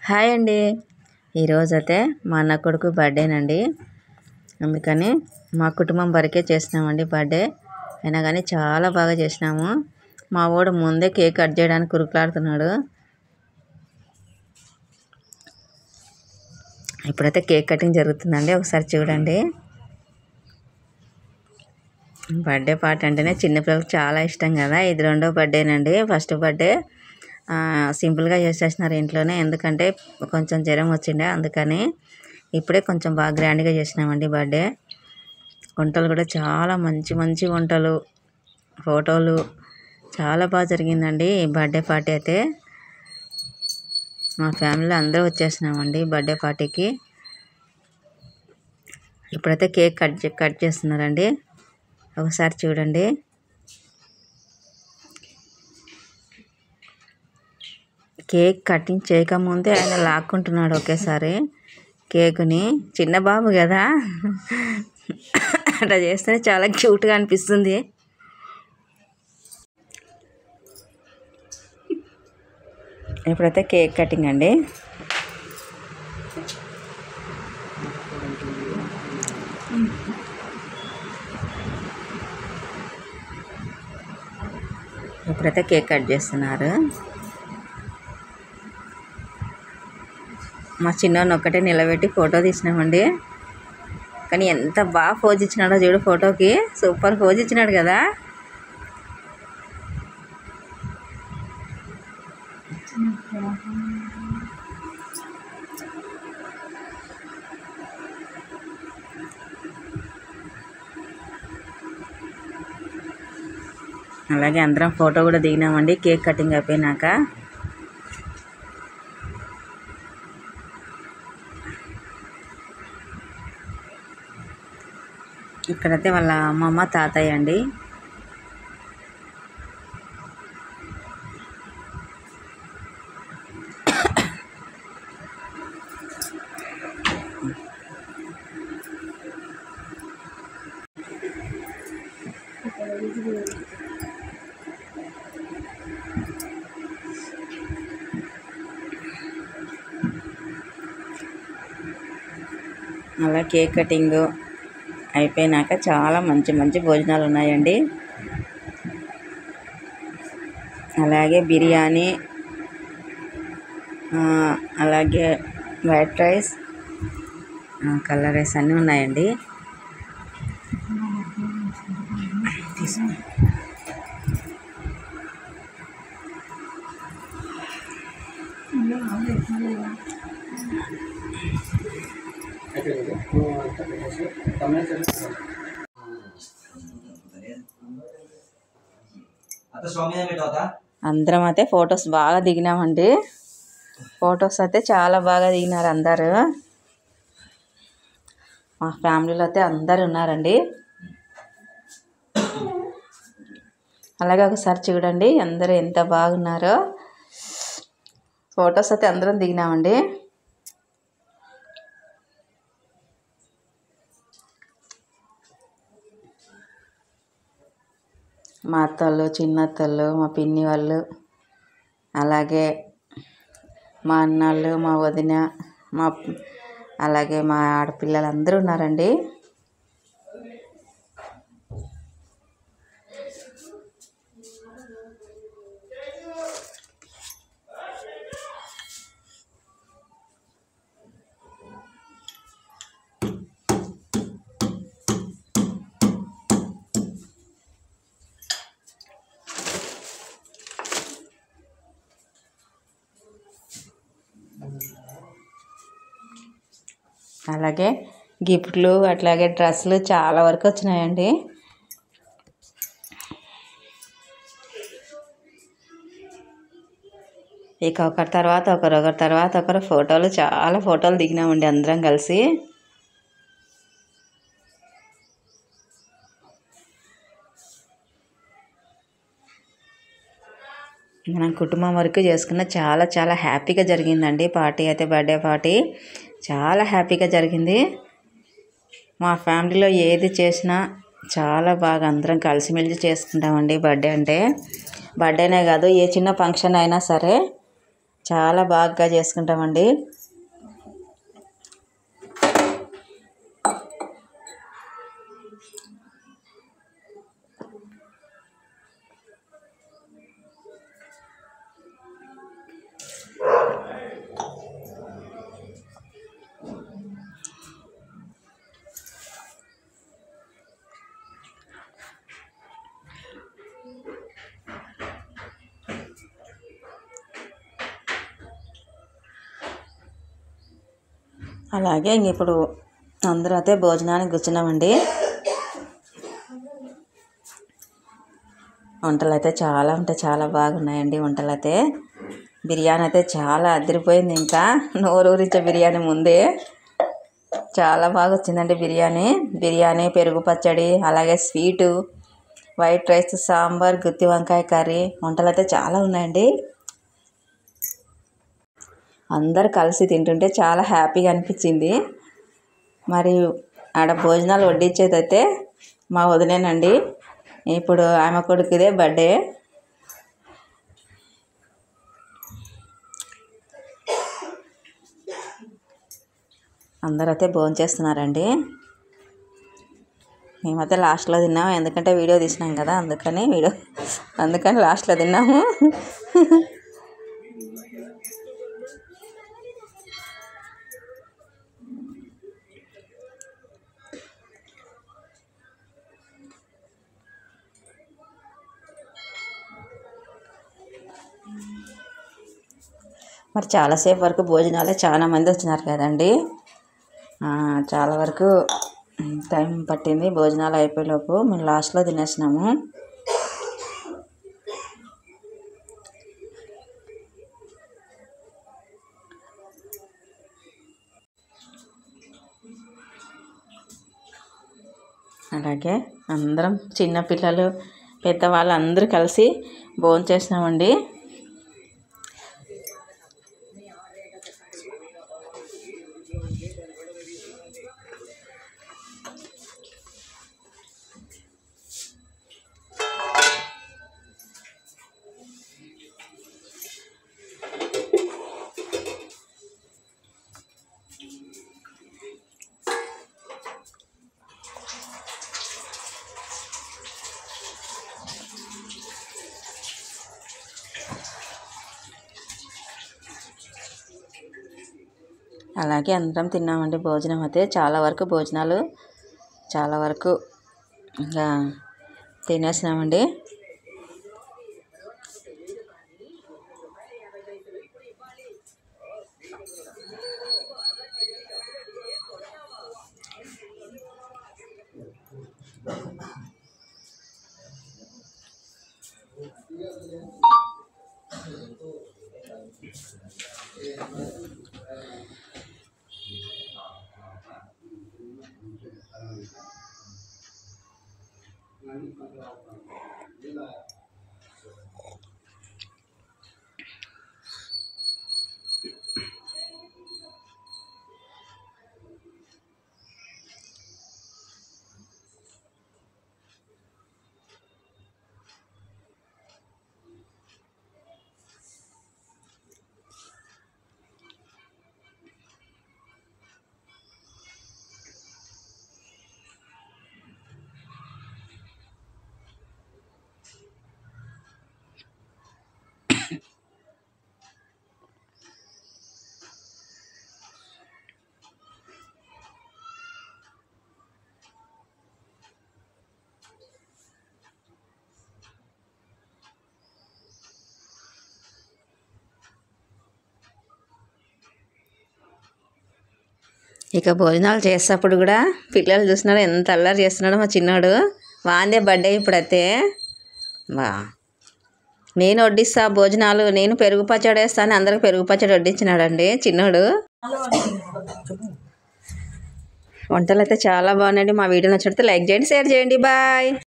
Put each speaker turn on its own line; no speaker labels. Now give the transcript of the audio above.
Hi అండి. ఈరోజైతే మా అన్న కొడుకు బర్త్డేనండి. అందుకని మా కుటుంబం వరకే చేసినామండి బర్త్డే. అయినా కానీ చాలా బాగా చేసినాము. మా వాడు ముందే కేక్ కట్ చేయడానికి కురుకులాడుతున్నాడు. ఇప్పుడైతే కేక్ కటింగ్ జరుగుతుందండి, ఒకసారి చూడండి. బర్త్డే పార్టీ అంటేనే చిన్నపిల్లలకు చాలా ఇష్టం కదా. ఇది రెండో బర్త్డేనండి. ఫస్ట్ బర్త్డే సింపుల్గా చేసేసినారు ఇంట్లోనే, ఎందుకంటే కొంచెం జ్వరం వచ్చిండే, అందుకని ఇప్పుడే కొంచెం బాగా గ్రాండ్గా చేసినామండి బర్త్డే. వంటలు కూడా చాలా మంచి మంచి వంటలు, ఫోటోలు, చాలా బాగా జరిగిందండి ఈ బర్త్డే పార్టీ అయితే. మా ఫ్యామిలీలో అందరూ వచ్చేసినామండి బర్త్డే పార్టీకి. ఇప్పుడైతే కేక్ కట్ చేస్తున్నారండి, ఒకసారి చూడండి. కేక్ కటింగ్ చేయకముందే ఆయన లాక్కుంటున్నాడు ఒకేసారి కేకుని. చిన్న బాబు కదా, అట్లా చేస్తేనే చాలా క్యూట్గా అనిపిస్తుంది. ఇప్పుడైతే కేక్ కటింగ్ అండి. ఇప్పుడైతే కేక్ కట్ చేస్తున్నారు. మా చిన్నోడిని ఒక్కటే నిలబెట్టి ఫోటో తీసినామండి. కానీ ఎంత బాగా పోజ్ ఇచ్చినాడో చూడు, ఫోటోకి సూపర్ పోజ్ ఇచ్చినాడు కదా. అలాగే అందరం ఫోటో కూడా దిగినామండి కేక్ కటింగ్ అయిపోయినాక. ఇక్కడైతే వాళ్ళ అమ్మమ్మ తాతయ్య అండి. అలా కేక్ కటింగ్ అయిపోయినాక చాలా మంచి మంచి భోజనాలు ఉన్నాయండి. అలాగే బిర్యానీ, అలాగే వైట్ రైస్, కలర్ రైస్ అన్నీ ఉన్నాయండి. అందరం అయితే ఫొటోస్ బాగా దిగినామండి. ఫొటోస్ అయితే చాలా బాగా దిగినారు అందరూ. మా ఫ్యామిలీలో అయితే అందరు ఉన్నారండి. అలాగే ఒకసారి చూడండి అందరూ ఎంత బాగున్నారో. ఫొటోస్ అయితే అందరం దిగినామండి. మా అత్తలు, చిన్నత్తలు, మా పిన్ని వాళ్ళు, అలాగే మా అన్నళ్ళు, మా వదిన, అలాగే మా ఆడపిల్లలు అందరూ ఉన్నారండి. అలాగే గిఫ్ట్లు, అట్లాగే డ్రెస్సులు చాలా వరకు వచ్చినాయండి. ఇక ఒకరి తర్వాత ఒకరు ఫోటోలు, చాలా ఫోటోలు దిగినామండి అందరం కలిసి. మనం కుటుంబం వరకు చేసుకున్న చాలా చాలా హ్యాపీగా జరిగిందండి పార్టీ అయితే. బర్త్డే పార్టీ చాలా హ్యాపీగా జరిగింది. మా ఫ్యామిలీలో ఏది చేసినా చాలా బాగా అందరం కలిసిమెలిసి చేసుకుంటామండి. బర్త్డే అంటే బర్త్డేనే కాదు, ఏ చిన్న ఫంక్షన్ అయినా సరే చాలా బాగా చేసుకుంటామండి. అలాగే ఇప్పుడు అందరూ అయితే భోజనానికి కూర్చున్నామండి. వంటలు అయితే చాలా అంటే చాలా బాగున్నాయండి. వంటలు అయితే బిర్యానీ అయితే చాలా అదిరిపోయింది. ఇంకా నోరూరించే బిర్యానీ ముందే చాలా బాగా వచ్చిందండి. బిర్యానీ పెరుగు పచ్చడి, అలాగే స్వీటు, వైట్ రైస్, సాంబార్, గుత్తి వంకాయ కర్రీ, వంటలు అయితే చాలా ఉన్నాయండి. అందరు కలిసి తింటుంటే చాలా హ్యాపీగా అనిపించింది. మరి ఆడ భోజనాలు వడ్డించేది అయితే మా వదినేనండి. ఇప్పుడు ఆమె కొడుకుదే బర్త్డే. అందరూ అయితే భోంచేస్తున్నారండి. మేమైతే లాస్ట్లో తిన్నాము, ఎందుకంటే వీడియో తీసినాం కదా, అందుకని లాస్ట్లో తిన్నాము. మరి చాలాసేపు వరకు భోజనాలే చాలా మంది వచ్చినారు కదండి. చాలా వరకు టైం పట్టింది భోజనాలు అయిపోయేలోపు. మేము లాస్ట్లో తినేసినాము. అలాగే అందరం చిన్నపిల్లలు పెద్దవాళ్ళు అందరూ కలిసి భోంచేసినామండి. అలాగే అందరం తిన్నామండి. భోజనం అయితే చాలా వరకు ఇంకా తినేసినామండి. ఇక భోజనాలు చేసేటప్పుడు కూడా పిల్లలు చూస్తున్నాడు ఎంత అల్లరి చేస్తున్నాడో మా చిన్నోడు. వాందే బర్త్డే ఇప్పుడైతే. నేను వడ్డిస్తా భోజనాలు, నేను పెరుగు పచ్చడి వేస్తాను, అందరికి పెరుగు పచ్చడి వడ్డించినాడండి చిన్నోడు. వంటలు అయితే చాలా బాగున్నాయండి. మా వీడియో నచ్చితే లైక్ చేయండి, షేర్ చేయండి. బాయ్.